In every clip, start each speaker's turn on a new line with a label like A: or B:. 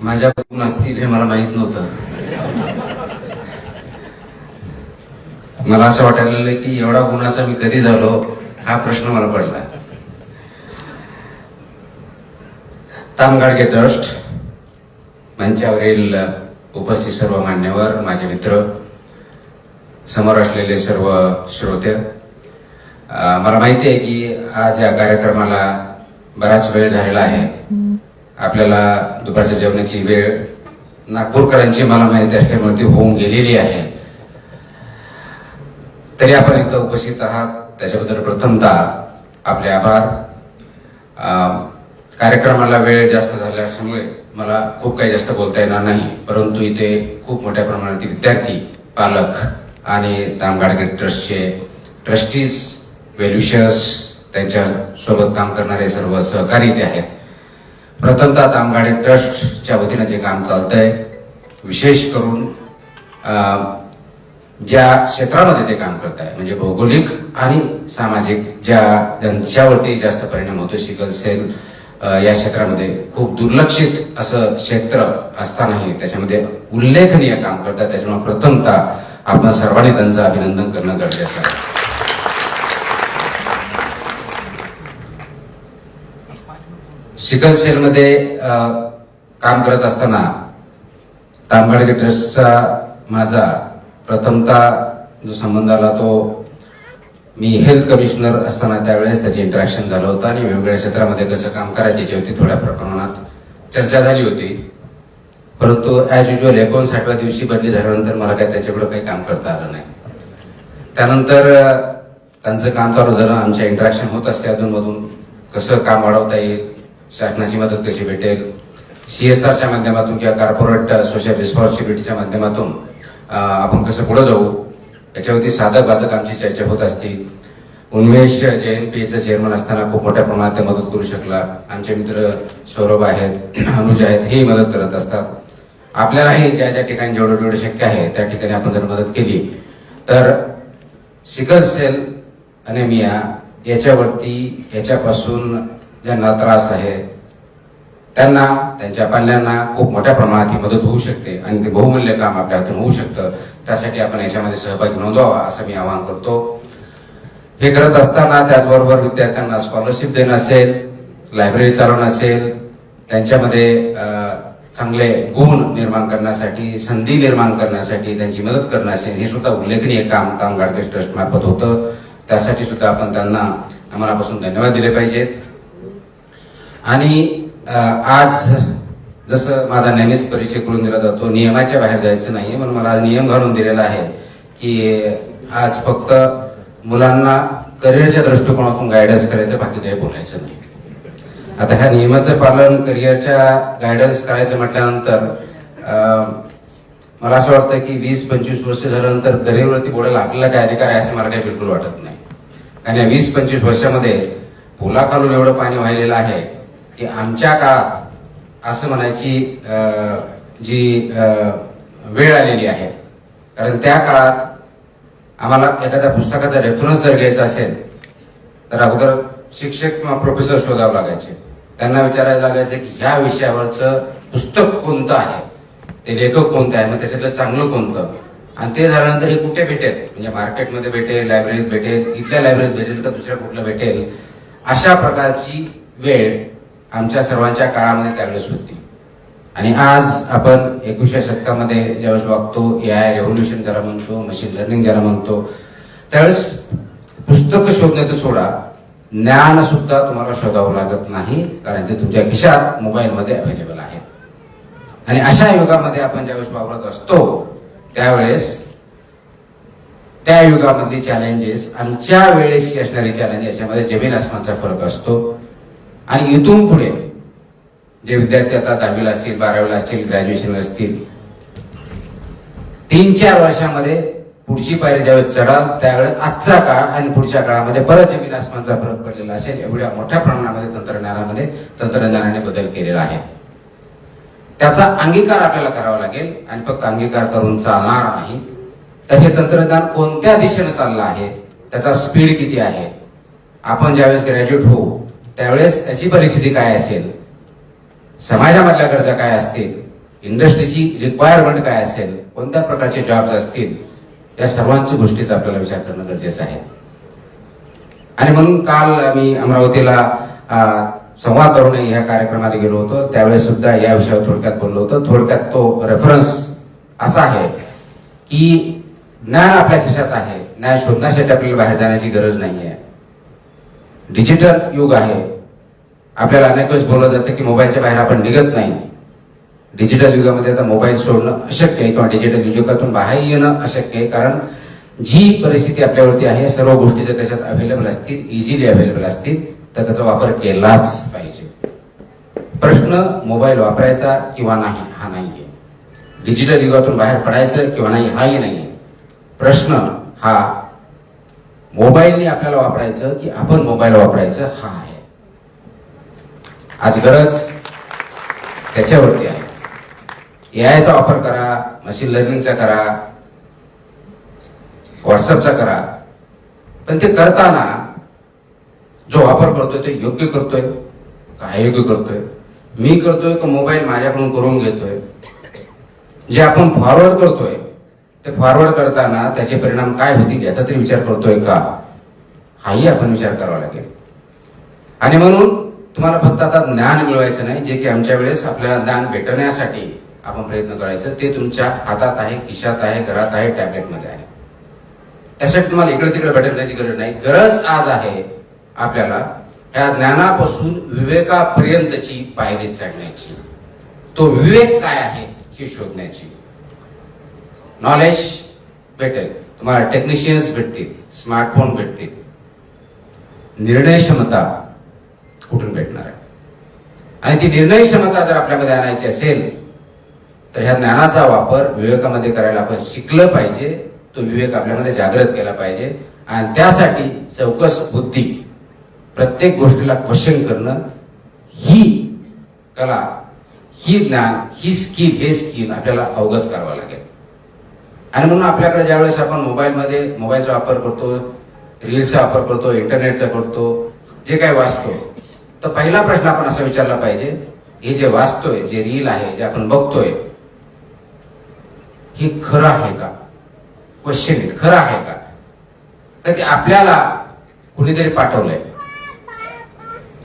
A: माझ्या गुण असतील हे मला माहित नव्हतं. मला असं वाटायला लागलं की एवढा गुणाचा मी कधी झालो हा प्रश्न मला पडला. तामगाडगे ट्रस्ट मंचावरील उपस्थित सर्व मान्यवर, माझे मित्र, समोर असलेले सर्व श्रोते, मला माहिती आहे की आज या कार्यक्रमाला बराच वेळ झालेला आहे. आपल्याला दुपारच्या जेवणाची वेळ नागपूरकरांची मला माहिती असल्यामुळे ती होऊन गेलेली आहे. तरी आपण इथं उपस्थित आहात त्याच्याबद्दल प्रथमतः आपले आभार. कार्यक्रमाला वेळ जास्त झाल्यामुळे मला खूप काही जास्त बोलता येणार नाही, परंतु इथे खूप मोठ्या प्रमाणात विद्यार्थी, पालक आणि तामगाडगे ट्रस्टचे ट्रस्टीज, वेल्युशर्स, त्यांच्या सोबत काम करणारे सर्व सहकारी इथे आहेत. प्रथमतः तामगाडगे ट्रस्टच्या वतीनं जे काम चालतंय, विशेष करून ज्या क्षेत्रामध्ये ते काम करत आहे म्हणजे भौगोलिक आणि सामाजिक ज्यांच्यावरती जास्त परिणाम होतो, सिकल सेल या क्षेत्रामध्ये खूप दुर्लक्षित असं क्षेत्र असतानाही त्याच्यामध्ये उल्लेखनीय काम करतात. त्याच्यामुळे प्रथमतः आपण सर्वांनी त्यांचं अभिनंदन करणं गरजेचं आहे. सिकल सेलमध्ये काम करत असताना तामगाडगे ट्रस्टचा माझा प्रथमतः जो संबंध आला तो मी हेल्थ कमिशनर असताना त्यावेळेस त्याचे इंटरॅक्शन झालं होतं आणि वेगवेगळ्या क्षेत्रामध्ये कसं काम करायचे याच्यावरती थोड्या प्रमाणात चर्चा झाली होती. परंतु ॲज युजल 59व्या दिवशी बदली झाल्यानंतर मला काही त्याच्याकडे काही काम करता आलं नाही. त्यानंतर त्यांचं काम चालू झालं, आमच्या इंटरॅक्शन होत असते अधूनमधून, कसं काम वाढवता येईल, शासनाची मदत कशी भेटेल, CSRच्या माध्यमातून किंवा कॉर्पोरेट सोशल रिस्पॉन्सिबिलिटीच्या माध्यमातून आपण कसं पुढे जाऊ याच्यावरती साधक बाधक आमची चर्चा होत असते. उन्मेष JNPAचं चेअरमन असताना खूप मोठ्या प्रमाणात ते मदत करू शकला. आमचे मित्र सौरभ आहेत, अनुज आहेत, हेही मदत करत असतात. आपल्यालाही ज्या ज्या ठिकाणी जेवढं शक्य आहे त्या ठिकाणी आपण जर मदत केली तर सिकल सेल अनेमिया याच्यापासून ज्यांना त्रास आहे त्यांना, त्यांच्या पाल्यांना खूप मोठ्या प्रमाणात ही मदत होऊ शकते आणि ते बहुमूल्य काम आपल्या हातून होऊ शकतं. त्यासाठी आपण याच्यामध्ये सहभागी नोंदवावा असं मी आवाहन करतो. हे करत असताना त्याचबरोबर विद्यार्थ्यांना स्कॉलरशिप देणं असेल, लायब्ररी चालवणं असेल, त्यांच्यामध्ये चांगले गुण निर्माण करण्यासाठी, संधी निर्माण करण्यासाठी त्यांची मदत करणं असेल, हे सुद्धा उल्लेखनीय काम तामगाडगे ट्रस्ट मार्फत होतं. त्यासाठी सुद्धा आपण त्यांना मनापासून धन्यवाद दिले पाहिजेत. आणि आज जसं माझा नेहमीच परिचय करून दिला जातो, नियमाच्या बाहेर जायचं नाही, म्हणून मला आज नियम घालून दिलेला आहे की आज फक्त मुलांना करिअरच्या दृष्टिकोनातून गायडन्स करायचं, बाकी काही बोलायचं नाही. आता ह्या नियमाचं पालन, करिअरच्या गायडन्स करायचं म्हटल्यानंतर मला असं वाटतं की 20-25 वर्ष झाल्यानंतर करिअरवरती बोलायला आपल्याला काय अधिकार आहे असं मला काही बिलकुल वाटत नाही. आणि या 20-25 वर्षामध्ये पुलाखालून एवढं पाणी वाहिलेलं आहे की आमच्या काळात असं म्हणायची जी वेळ आलेली आहे. कारण त्या काळात आम्हाला एखाद्या पुस्तकाचा रेफरन्स जर घ्यायचा असेल तर अगोदर शिक्षक किंवा प्रोफेसर शोधावं लागायचे. त्यांना विचारायला लागायचं की ह्या विषयावरचं पुस्तक कोणतं आहे, ते लेखक कोणते आहे, मग त्याच्यातलं चांगलं कोणतं, आणि ते झाल्यानंतर हे कुठे भेटेल, म्हणजे मार्केटमध्ये भेटेल, लायब्ररीत भेटेल, इथल्या लायब्ररीत भेटेल का दुसऱ्या कुठलं भेटेल, अशा प्रकारची वेळ आमच्या सर्वांच्या काळामध्ये त्यावेळेस होती. आणि आज आपण 21व्या शतकामध्ये ज्यावेळेस वागतो, AI रेव्होल्युशन ज्याला म्हणतो, मशीन लर्निंग ज्याला म्हणतो, त्यावेळेस पुस्तकं शोधणे तर सोडा, ज्ञान सुद्धा तुम्हाला शोधावं लागत नाही, कारण ते तुमच्या खिशात मोबाईलमध्ये अवेलेबल आहे. आणि अशा युगामध्ये आपण ज्यावेळेस वावरत असतो त्यावेळेस त्या युगामधली चॅलेंजेस आमच्या वेळेशी असणारी चॅलेंजेस याच्यामध्ये जमीन आसमानचा फरक असतो. आणि इथून पुढे जे विद्यार्थी आता 10वीला असतील, 12वीला असतील, ग्रॅज्युएशनला असतील, 3-4 वर्षामध्ये पुढची पायरी ज्यावेळेस चढाल त्यावेळेस आजचा काळ आणि पुढच्या काळामध्ये परत जमीन आसमानचा फरक पडलेला असेल. एवढ्या मोठ्या प्रमाणामध्ये तंत्रज्ञानाने बदल केलेला आहे. त्याचा अंगीकार आपल्याला करावा लागेल आणि फक्त अंगीकार करून चालणार नाही. तर हे तंत्रज्ञान कोणत्या दिशेने चाललं आहे, त्याचा स्पीड किती आहे, आपण ज्यावेळेस ग्रॅज्युएट होऊ त्यावेळेस त्याची परिस्थिती काय असेल, समाजामधल्या गरजा काय असतील, इंडस्ट्रीची रिक्वायरमेंट काय असेल, कोणत्या प्रकारचे जॉब्स असतील, या सर्वांच्या गोष्टीचा आपल्याला विचार करणं गरजेचं आहे. आणि म्हणून काल मी अमरावतीला संवाद तरुण ह्या कार्यक्रमाला गेलो होतो, त्यावेळेस सुद्धा या विषयावर थोडक्यात बोललो होतो. थोडक्यात तो रेफरन्स असा आहे की ज्ञान आपल्या खिशात आहे, ज्ञान शोधण्यासाठी आपल्याला बाहेर जाण्याची गरज नाही आहे. डिजिटल युग आहे. आपल्याला अनेक वेळेस बोललं जातं की मोबाईलच्या बाहेर आपण निघत नाही. डिजिटल युगामध्ये आता मोबाईल सोडणं अशक्य आहे किंवा डिजिटल युगातून बाहेर येणं अशक्य आहे, कारण जी परिस्थिती आपल्यावरती आहे, सर्व गोष्टी जर त्याच्यात अवेलेबल असतील, इझिली अवेलेबल असतील, तर त्याचा वापर केलाच पाहिजे. प्रश्न मोबाईल वापरायचा किंवा नाही हा नाहीये. डिजिटल युगातून बाहेर पडायचं किंवा नाही हाही नाहीये. प्रश्न हा मोबाईलने आपल्याला वापरायचं की आपण मोबाईल वापरायचं हा आहे. आज गरज त्याच्यावरती आहे. एआयचा वापर करा, मशीन लर्निंगचा करा, व्हॉट्सअपचा करा, पण ते करताना जो वापर करतोय तो योग्य करतोय का अयोग्य करतोय? मी करतोय का मोबाईल माझ्याकडून करून घेतोय? जे आपण फॉरवर्ड करतोय ते फॉरवर्ड करताना त्याचे परिणाम काय होतील याचा तरी विचार करतोय का, हाही आपण विचार करावा लागेल. आणि म्हणून तुम्हाला फक्त आता ज्ञान मिळवायचं नाही, जे की आमच्या वेळेस आपल्याला ज्ञान भेटण्यासाठी आपण प्रयत्न करायचं, ते तुमच्या हातात आहे, खिशात आहे, घरात आहे, टॅबलेटमध्ये आहे. त्यासाठी तुम्हाला इकडे तिकडे भेटण्याची गरज नाही. गरज आज आहे आपल्याला या ज्ञानापासून विवेकापर्यंतची पायरी चढण्याची. तो विवेक काय आहे हे शोधण्याची. नॉलेज भेटेल तुम्हाला, टेक्निशियन्स भेटतील, स्मार्टफोन भेटतील, निर्णय क्षमता कुठून भेटणार आहे? आणि ती निर्णय क्षमता जर आपल्यामध्ये आणायची असेल तर ह्या ज्ञानाचा वापर विवेकामध्ये करायला आपण शिकलं पाहिजे. तो विवेक आपल्यामध्ये जागृत केला पाहिजे आणि त्यासाठी चौकस बुद्धी, प्रत्येक गोष्टीला क्वेश्चन करणं, ही कला, ही ज्ञान, ही स्किल, हे स्किल आपल्याला अवगत करावं लागेल. आणि म्हणून आपल्याकडे ज्यावेळेस आपण मोबाईलचा वापर करतो, रील्सचा वापर करतो, इंटरनेटचा करतो, जे काही वाचतो, तर पहिला प्रश्न आपण असा विचारला पाहिजे, हे जे वाचतोय, जे रील आहे, जे आपण बघतोय, हे खरं आहे का? क्वेश्चन खरं आहे का? का ते आपल्याला कुणीतरी पाठवलंय?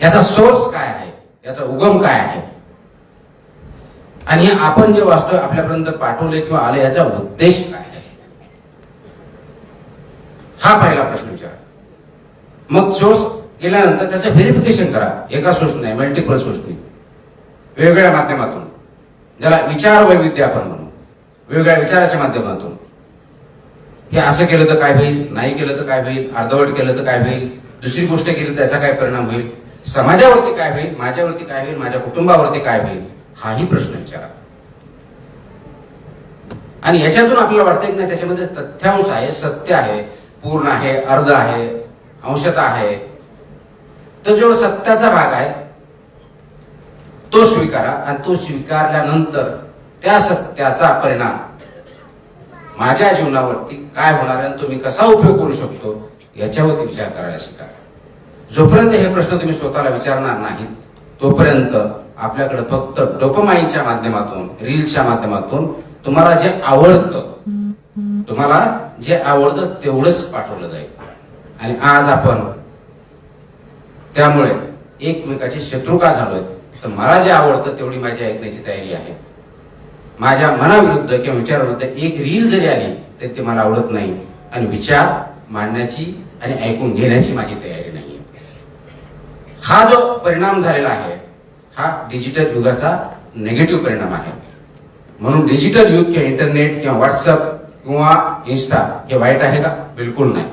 A: याचा सोर्स काय आहे? याचा उगम काय आहे? आणि आपण जे वाचतोय आपल्यापर्यंत पाठवले किंवा आले, याचा उद्देश काय आहे? हा पहिला प्रश्न विचारा. मग सोर्स केल्यानंतर त्याचं व्हेरिफिकेशन करा. एका सोर्स नाही, मल्टिपल सोर्सनी, वेगवेगळ्या माध्यमातून, ज्याला विचार वैविध्य आपण म्हणू, वेगवेगळ्या विचाराच्या माध्यमातून. हे असं केलं तर काय होईल, नाही केलं तर काय होईल, अर्धवट केलं तर काय होईल, दुसरी गोष्ट केली तर त्याचा काय परिणाम होईल, समाजावरती काय होईल, माझ्यावरती काय होईल, माझ्या कुटुंबावरती काय होईल, हाही प्रश्न विचारा. आणि याच्यातून आपल्याला वाटतं की नाही त्याच्यामध्ये तथ्यांश आहे, सत्य आहे, पूर्ण आहे, अर्ध आहे, अंशतः आहे, तर जो सत्याचा भाग आहे तो स्वीकारा. आणि तो स्वीकारल्यानंतर त्या सत्याचा परिणाम माझ्या जीवनावरती काय होणार आहे, तो मी कसा उपयोग करू शकतो, याच्यावरती विचार करायला शिका. जोपर्यंत हे प्रश्न तुम्ही स्वतःला विचारणार नाही, तोपर्यंत आपल्याकडे फक्त डोपामाइनच्या माध्यमातून, रील्सच्या माध्यमातून तुम्हाला जे आवडतं तेवढंच पाठवलं जाईल. आणि आज आपण त्यामुळे एकमेकाचे शत्रू का झालोय? तर मला जे आवडतं तेवढी माझी ऐकण्याची तयारी आहे. माझ्या मनाविरुद्ध किंवा विचाराविरुद्ध एक रील जरी आली तरी ते मला आवडत नाही, आणि विचार मांडण्याची आणि ऐकून घेण्याची माझी तयारी नाही. हा जो परिणाम झालेला आहे हा डिजिटल युगाचा निगेटिव्ह परिणाम आहे. म्हणून डिजिटल युग किंवा इंटरनेट किंवा व्हॉट्सअप किंवा इन्स्टा हे वाईट आहे का? बिलकुल नाही.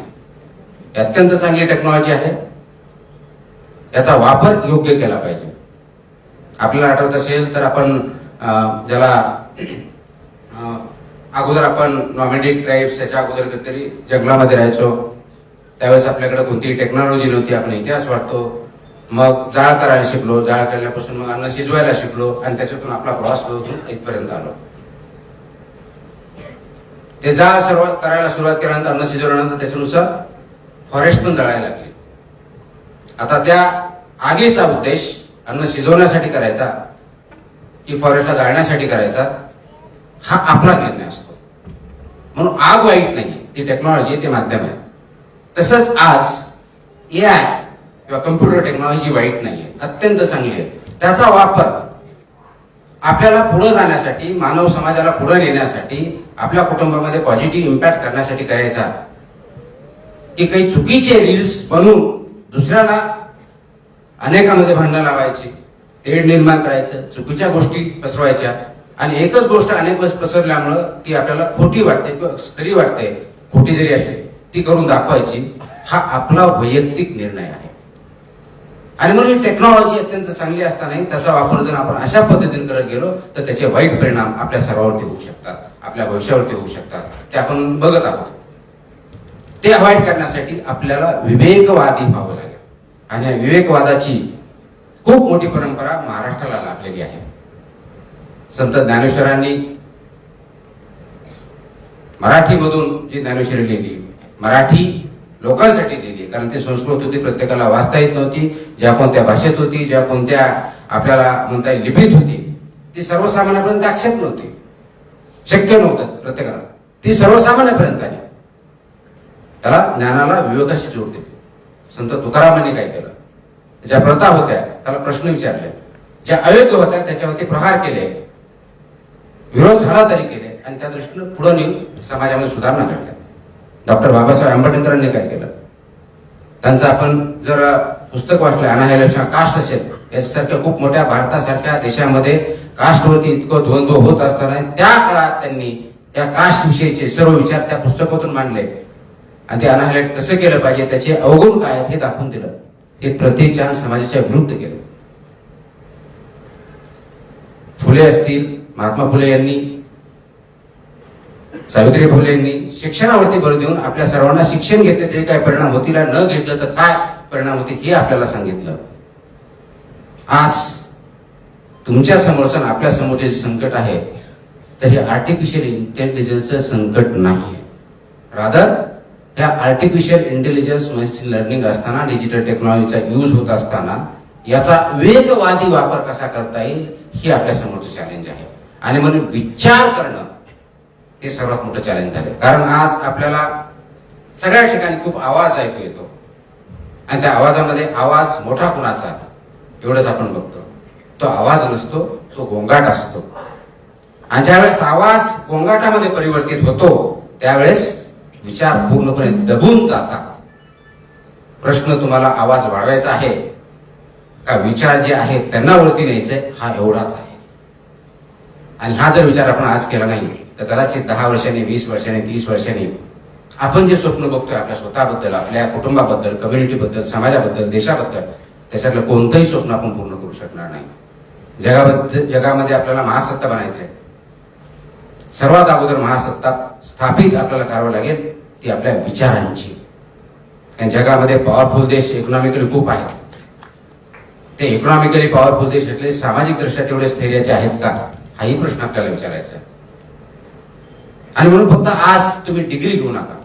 A: अत्यंत चांगली टेक्नॉलॉजी आहे. याचा वापर योग्य केला पाहिजे. आपल्याला आठवत असेल तर आपण ज्याला अगोदर आपण नॉमॅडिक ट्राईब्स याच्या अगोदर कधीतरी जंगलामध्ये राहायचो, त्यावेळेस आपल्याकडे कोणतीही टेक्नॉलॉजी नव्हती. आपण इतिहास वाचतो, मग जाळ करायला शिकलो, जाळ करण्यापासून मग अन्न शिजवायला शिकलो, आणि त्याच्यातून आपला प्रवास होऊन इथपर्यंत आलो. ते जाळ करायला सुरुवात केल्यानंतर, अन्न शिजवल्यानंतर त्याच्यानुसार फॉरेस्ट पण जळायला लागली. आता त्या आगीचा उद्देश अन्न शिजवण्यासाठी करायचा, की फॉरेस्टला जाळण्यासाठी करायचा, हा आपला निर्णय असतो. म्हणून आग वाईट नाही, ती टेक्नॉलॉजी, ते माध्यम आहे. तसंच आज AI किंवा कम्प्युटर टेक्नॉलॉजी वाईट नाहीये, अत्यंत चांगली आहे. त्याचा वापर आपल्याला पुढे जाण्यासाठी, मानव समाजाला पुढे नेण्यासाठी, आपल्या कुटुंबामध्ये पॉझिटिव्ह इम्पॅक्ट करण्यासाठी करायचा, की काही चुकीचे रील्स बनवून दुसऱ्याला अनेकांमध्ये भांडणं लावायची, तेढ निर्माण करायचं, चुकीच्या गोष्टी पसरवायच्या, आणि एकच गोष्ट अनेक वेळेस पसरल्यामुळं ती आपल्याला खोटी वाटते किंवा खरी वाटते, खोटी जरी असली ती करून दाखवायची, हा आपला वैयक्तिक निर्णय आहे. आणि म्हणून ही टेक्नॉलॉजी अत्यंत चांगली असतानाही त्याचा वापर जर आपण अशा पद्धतीने करत गेलो तर त्याचे वाईट परिणाम आपल्या सर्वांवरती होऊ शकतात, आपल्या भविष्यावरती होऊ शकतात. ते आपण बघत आहोत. ते अवॉइड करण्यासाठी आपल्याला विवेकवादी व्हावं लागेल. आणि या विवेकवादाची खूप मोठी परंपरा महाराष्ट्राला लाभलेली आहे. संत ज्ञानेश्वरांनी मराठीमधून जी ज्ञानेश्वरी लिहिली, मराठी लोकांसाठी लिहिली, कारण ती संस्कृत होती, प्रत्येकाला वाचता येत नव्हती. ज्या कोणत्या भाषेत होती, ज्या कोणत्या आपल्याला म्हणता येईल लिपीत होती, ती सर्वसामान्यपर्यंत आक्षेप नव्हती, शक्य नव्हतं प्रत्येकाला. ती सर्वसामान्यपर्यंत आली. त्याला ज्ञानाला विवेकाशी जोड देते. संत तुकारामांनी काय केलं, ज्या प्रथा होत्या त्याला प्रश्न विचारले, ज्या अयोग्य होत्या त्याच्यावरती प्रहार केले, विरोध झाला तरी केले, आणि त्या दृष्टीने पुढे नेऊन समाजामध्ये सुधारणा घडल्या. डॉक्टर बाबासाहेब आंबेडकरांनी काय केलं, त्यांचं आपण जर पुस्तक वाचलं, अनाहिलेशन कास्ट असेल, याच्यासारख्या खूप मोठ्या भारतासारख्या देशामध्ये कास्टवरती इतकं द्वंद्व होत असताना त्या काळात त्यांनी त्या कास्ट विषयीचे सर्व विचार त्या पुस्तकातून मांडले, आणि ते अनाहिलेट कसं केलं पाहिजे, त्याचे अवगुण काय आहेत हे दाखवून दिलं. ते प्रत्येक समाजाच्या विरुद्ध केलं. फुले असतील, महात्मा फुले यांनी, सावित्री फुले यांनी शिक्षणावरती भर देऊन आपल्या सर्वांना शिक्षण घेतले, ते काय परिणाम होतील, न घेतलं तर काय परिणाम होतील हे आपल्याला सांगितलं. आज तुमच्या समोरचं आपल्या समोरचे जे संकट आहे, तर हे आर्टिफिशियल इंटेलिजन्सचं संकट नाही. रादर ह्या आर्टिफिशियल इंटेलिजन्स मशीन लर्निंग असताना, डिजिटल टेक्नॉलॉजीचा यूज होत असताना याचा वेगवादी वापर कसा करता येईल हे आपल्या समोरचं चॅलेंज आहे. आणि म्हणून विचार करणं हे सर्वात मोठं चॅलेंज झालं. कारण आज आपल्याला सगळ्या ठिकाणी खूप आवाज ऐकू येतो, आणि त्या आवाजामध्ये आवाज मोठा कुणाचा एवढंच आपण बघतो. तो आवाज नसतो, तो गोंगाट असतो. आणि ज्यावेळेस आवाज गोंगाटामध्ये परिवर्तित होतो त्यावेळेस विचार पूर्णपणे दबून जातात. प्रश्न तुम्हाला आवाज वाढवायचा आहे का विचार जे आहेत त्यांना वरती न्यायचंय, हा एवढाच आहे. आणि हा जर विचार आपण आज केला नाही तर कदाचित 10 वर्षांनी, 20 वर्षांनी, 30 वर्षांनी आपण जे स्वप्न बघतोय आपल्या स्वतःबद्दल, आपल्या कुटुंबाबद्दल, कम्युनिटीबद्दल, समाजाबद्दल, देशाबद्दल, त्याच्यातलं कोणतंही स्वप्न आपण पूर्ण करू शकणार नाही. जगामध्ये आपल्याला महासत्ता बनायचंय. सर्वात अगोदर महासत्ता स्थापित आपल्याला करावं लागेल ती आपल्या विचारांची. कारण जगामध्ये पॉवरफुल देश इकॉनॉमिकली खूप आहेत. ते इकॉनॉमिकली पॉवरफुल देश એટલે सामाजिक दृष्ट्या तेवढे स्थैर्याचे आहेत का, हाही प्रश्न आपल्याला विचारायचा आहे. आणि म्हणून फक्त आज तुम्ही डिग्री घेऊ नका.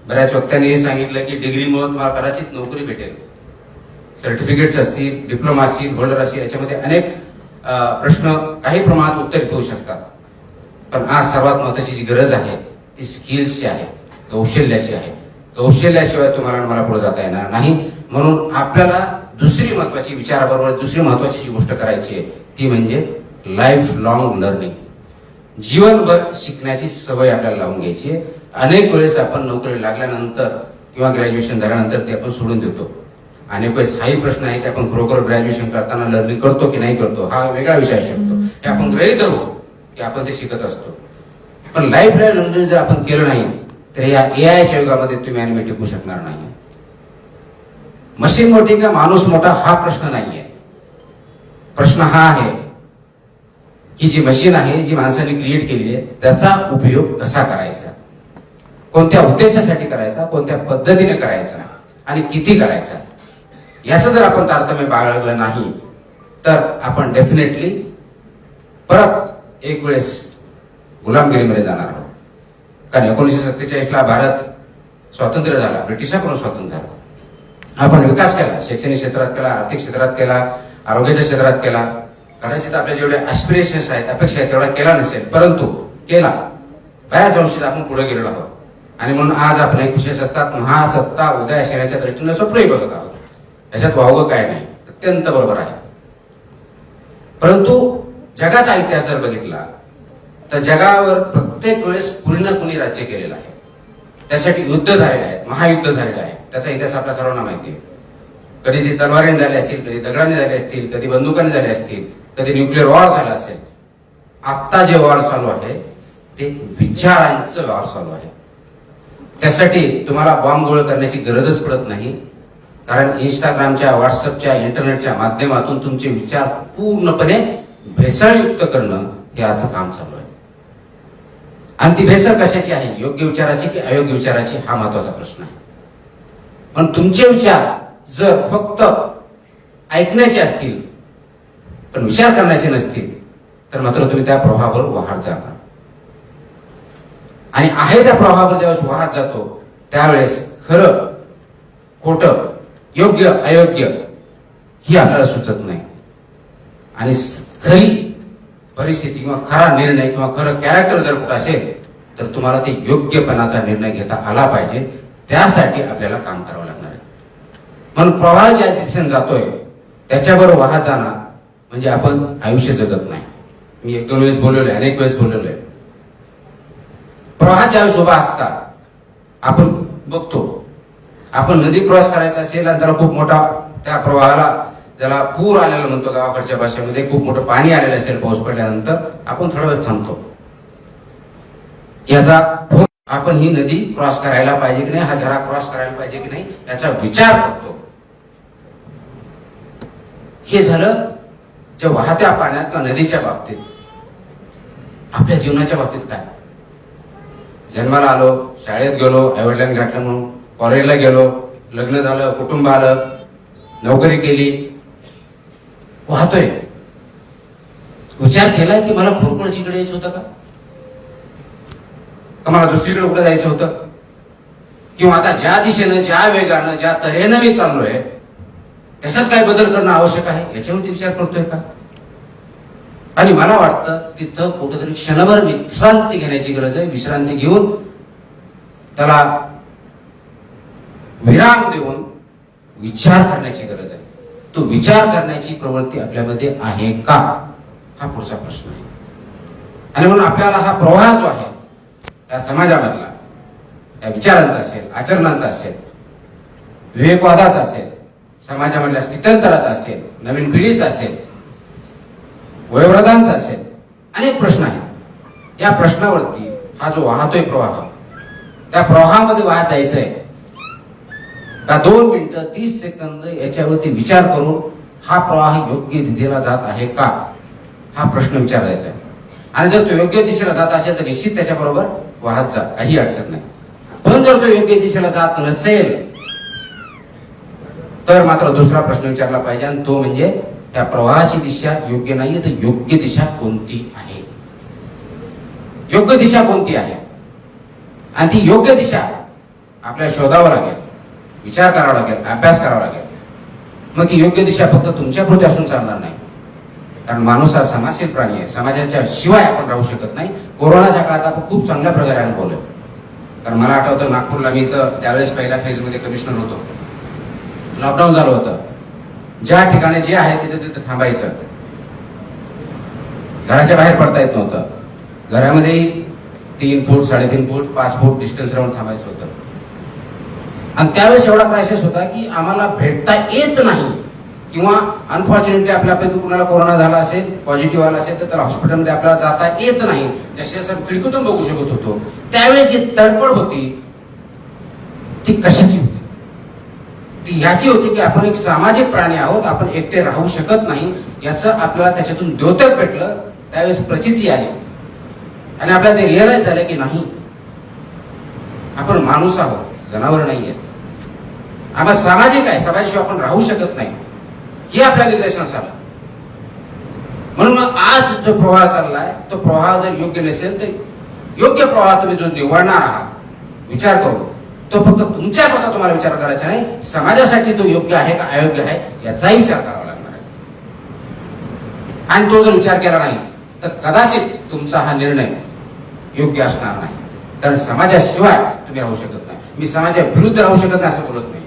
A: बऱ्याच वक्त्यांनी हे सांगितलं की डिग्रीमुळे तुम्हाला कदाचित नोकरी भेटेल. सर्टिफिकेट्स असतील, डिप्लोमा असतील, होल्डर असतील, याच्यामध्ये अनेक प्रश्न काही प्रमाणात उत्तरित होऊ शकतात. पण आज सर्वात महत्वाची जी गरज आहे ती स्किल्सची आहे, कौशल्याची आहे. कौशल्याशिवाय तुम्हाला मला पुढे जाता येणार नाही. म्हणून आपल्याला दुसरी महत्वाची विचाराबरोबर दुसरी महत्वाची जी गोष्ट करायची आहे ती म्हणजे लाईफ लॉंग लर्निंग. जीवनभर शिकण्याची सवय आपल्याला लावून घ्यायची आहे. अनेक वेळेस आपण नोकरी लागल्यानंतर किंवा ग्रॅज्युएशन झाल्यानंतर ते आपण सोडून देतो. अनेक वेळेस हाही प्रश्न आहे की आपण खरोखर ग्रॅज्युएशन करताना लर्निंग करतो की नाही करतो, हा वेगळा विषय असू शकतो. हे आपण गृहीत धरू की आपण ते शिकत असतो. पण लाईफ लर्निंग जर आपण केलं नाही तर या एआयच्या युगामध्ये तुम्ही आणि मी टिकू शकणार नाही. मशीन मोठी का माणूस मोठा हा प्रश्न नाहीये. प्रश्न हा आहे की जी मशीन आहे, जी माणसाने क्रिएट केली आहे, त्याचा उपयोग कसा करायचा, कोणत्या उद्देशासाठी करायचा, कोणत्या पद्धतीने करायचा आणि किती करायचा. याचं जर आपण तारतम्य बाळगलं नाही तर आपण डेफिनेटली परत एक वेळेस गुलामगिरीमध्ये जाणार आहोत. कारण 1947ला भारत स्वातंत्र्य झाला, ब्रिटिशांकडून स्वातंत्र्य झाला. आपण विकास केला, शैक्षणिक क्षेत्रात केला, आर्थिक क्षेत्रात केला, आरोग्याच्या क्षेत्रात केला, कदाचित आपल्या जेवढे ऍस्पिरेशन्स आहेत, अपेक्षा आहेत, तेवढा केला नसेल, परंतु केला. बऱ्याच अंशी आपण पुढे गेलेलो आहोत. आणि म्हणून आज आपण 21व्या शतकात महासत्ता उदयास येण्याच्या दृष्टीने स्वप्नही बघत आहोत. याच्यात वावगं काय नाही, अत्यंत बरोबर आहे. परंतु जगाचा इतिहास जर बघितला तर जगावर प्रत्येक वेळेस कुणी ना कुणी राज्य केलेलं आहे. त्यासाठी युद्ध झालेले आहेत, महायुद्ध झालेले आहे. त्याचा इतिहास आपल्या सर्वांना माहिती आहे. कधी ते तलवारीने झाले असतील, कधी दगडाने झाले असतील, कधी बंदुकाने झाले असतील, कधी न्यूक्लिअर वॉर झाला असेल. आत्ता जे वॉर चालू आहे ते विचारांचं वॉर चालू आहे. त्यासाठी तुम्हाला बॉम्ब गोळ करण्याची गरजच पडत नाही. कारण इंस्टाग्रामच्या, व्हॉट्सअपच्या, इंटरनेटच्या माध्यमातून तुमचे विचार पूर्णपणे भेसळयुक्त करणं हे आजचं काम चालू आहे. आणि ती भेसळ कशाची आहे, योग्य विचाराची की अयोग्य विचाराची, हा महत्वाचा प्रश्न आहे. पण तुमचे विचार जर फक्त ऐकण्याचे असतील पण विचार करण्याचे नसतील तर मात्र तुम्ही त्या प्रवाहावर वाहत जाता. आणि आहे त्या प्रवाहावर ज्यावेळेस वाहत जातो त्यावेळेस खरं खोटं, योग्य अयोग्य ही आपल्याला सुचत नाही. आणि खरी परिस्थिती किंवा खरा निर्णय किंवा खरं कॅरेक्टर जर कुठं असेल तर तुम्हाला ते योग्यपणाचा निर्णय घेता आला पाहिजे. त्यासाठी आपल्याला काम करावं लागणार आहे. म्हणून प्रवाह ज्या दिशेने जातोय त्याच्याबरोबर वाहत जाणं म्हणजे आपण आयुष्य जगत नाही. मी 1-2 वेळेस बोललेलो आहे, अनेक वेळेस बोललेलो आहे. प्रवाह ज्यावेळेस उभा असता आपण बघतो, आपण नदी क्रॉस करायचा असेल आणि त्याला खूप मोठा, त्या प्रवाहाला ज्याला पूर आलेला म्हणतो गावाकडच्या भाषेमध्ये, खूप मोठं पाणी आलेलं असेल पाऊस पडल्यानंतर, आपण थोडा वेळ थांबतो. याचा आपण ही नदी क्रॉस करायला पाहिजे की नाही, हा झरा क्रॉस करायला पाहिजे की नाही याचा विचार करतो. हे झालं ज्या वाहत्या पाण्यात किंवा नदीच्या बाबतीत. आपल्या जीवनाच्या बाबतीत काय, जन्माला आलो, शाळेत गेलो, आईवडिलांनी घातलं म्हणून, कॉलेजला गेलो, लग्न झालं, कुटुंब आलं, नोकरी केली, वाहतोय. विचार केलाय की मला खुरकुळच इकडे यायचं होतं का मला दुसरीकडे कुठे जायचं होतं, किंवा आता ज्या दिशेनं, ज्या वेगानं, ज्या तऱ्हेनं मी चाललोय त्याच्यात काय बदल करणं आवश्यक आहे याच्यावरती विचार करतोय का. आणि मला वाटतं तिथं कुठेतरी क्षणभर विश्रांती घेण्याची गरज आहे. विश्रांती घेऊन त्याला विराम देऊन विचार करण्याची गरज आहे. तो विचार करण्याची प्रवृत्ती आपल्यामध्ये आहे का, हा पुढचा प्रश्न आहे. आणि म्हणून आपल्याला हा प्रवाह जो आहे या समाजामधला, या विचारांचा असेल, आचरणांचा असेल, विवेकवादाचा असेल, समाजामधल्या स्थित्यंतराचा असेल, नवीन पिढीचा असेल, वयोवृद्धांचा असेल, अनेक प्रश्न आहेत. या प्रश्नावरती हा जो वाहतोय प्रवाह, त्या प्रवाहामध्ये वाहत जायचंय का 2 मिनिटं 30 सेकंद याच्यावरती विचार करून हा प्रवाह योग्य दिशेला जात आहे का, हा प्रश्न विचारायचा आहे. आणि जर तो योग्य दिशेला जात असेल तर निश्चित त्याच्याबरोबर वाहत जा, काही अडचण नाही. पण जर तो योग्य दिशेला जात नसेल तर मात्र दुसरा प्रश्न विचारला पाहिजे, आणि तो म्हणजे त्या प्रवाहाची दिशा योग्य नाहीये तर योग्य दिशा कोणती आहे, योग्य दिशा कोणती आहे. आणि ती योग्य दिशा आपल्याला शोधावं लागेल, विचार करावा लागेल, अभ्यास करावा लागेल. मग ती योग्य दिशा फक्त तुमच्यापुरती असून चालणार नाही. कारण माणूस हा समाजशील प्राणी आहे. समाजाच्या शिवाय आपण राहू शकत नाही. कोरोनाच्या काळात आपण खूप चांगल्या प्रकारे अनुभवलं. कारण मला आठवतं नागपूरला मी तर त्यावेळेस पहिल्या फेजमध्ये कमिशनर होतो. लॉकडाऊन झालं होतं. ज्या ठिकाणी जे आहे तिथे तिथे थांबायचं. घराच्या बाहेर पडता येत नव्हतं. घरामध्ये 3 फूट, 3.5 फूट, 5 फूट डिस्टन्स राहून थांबायचं होतं. आणि त्यावेळेस एवढा क्रायसिस होता की आम्हाला भेटता येत नाही, किंवा अनफॉर्च्युनेटली आपल्यापैकी कुणाला कोरोना झाला असेल, पॉझिटिव्ह आला असेल तर त्याला हॉस्पिटलमध्ये आपल्याला जाता येत नाही. जसे असं खिडकीतून बघू शकत होतो. त्यावेळेस जी तडफड होती ती कशाची होती, ती याची होती की आपण एक सामाजिक प्राणी आहोत, आपण एकटे राहू शकत नाही. याचं आपल्याला त्याच्यातून द्योतक भेटलं. त्यावेळेस प्रचिती आली आणि आपल्याला ते रिअलाइज झालं की नाही, आपण माणूस आहोत, जनावर नाहीये. आम्हाला सामाजिक आहे, समाजाशिवाय आपण राहू शकत नाही, हे आपल्या निदर्शनास आलं. म्हणून मग आज जो प्रवाह चाललाय तो प्रवाह जर योग्य नसेल तर योग्य प्रवाह तुम्ही जो निवडणार आहात विचार करून, तो फक्त तुमच्या पुरता तुम्हाला विचार करायचा नाही, समाजासाठी तो योग्य आहे का अयोग्य आहे याचाही विचार करावा लागणार आहे. आणि तो जर विचार केला नाही तर कदाचित तुमचा हा निर्णय योग्य असणार नाही. कारण समाजाशिवाय तुम्ही राहू शकत नाही. मी समाजाविरुद्ध राहू शकत नाही असं बोलत नाही.